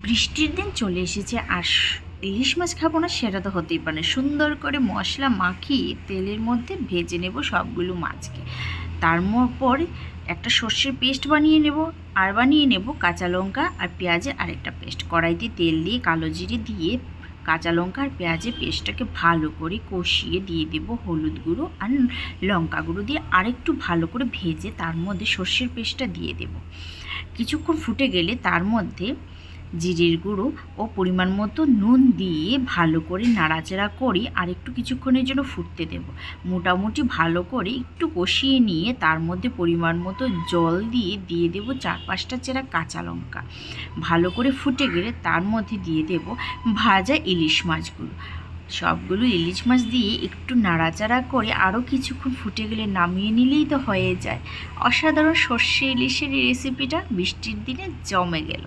বৃষ্টির দিন চলে এসেছে আর ইলিশ মাছ খাবো না সেটা তো হতেই পারে না। সুন্দর করে মশলা মাখিয়ে তেলের মধ্যে ভেজে নেব সবগুলো মাছকে। পরে একটা সর্ষের পেস্ট বানিয়ে নেব, আর বানিয়ে নেব কাঁচা লঙ্কা আর পেঁয়াজের আরেকটা পেস্ট। কড়াইতে তেল দিয়ে কালো জিরে দিয়ে কাঁচা লঙ্কা আর পেঁয়াজের পেস্টটাকে ভালো করে কষিয়ে দিয়ে দেব হলুদ গুঁড়ো আর লঙ্কা গুঁড়ো দিয়ে আরেকটু ভালো করে ভেজে তার মধ্যে সর্ষের পেস্টটা দিয়ে দেব। কিছুক্ষণ ফুটে গেলে তার মধ্যে জিরের গুঁড়ো ও পরিমাণ মতো নুন দিয়ে ভালো করে নাড়াচাড়া করে আর একটু কিছুক্ষণের জন্য ফুটতে দেব। মোটামুটি ভালো করে একটু কষিয়ে নিয়ে তার মধ্যে পরিমাণ মতো জল দিয়ে দেব 4-5টা চেরা কাঁচা লঙ্কা। ভালো করে ফুটে গেলে তার মধ্যে দিয়ে দেব ভাজা ইলিশ মাছগুলো। সবগুলো ইলিশ মাছ দিয়ে একটু নাড়াচাড়া করে আরও কিছুক্ষণ ফুটে গেলে নামিয়ে নিলেই তো হয়ে যায়। অসাধারণ সর্ষে ইলিশের এই রেসিপিটা বৃষ্টির দিনে জমে গেল।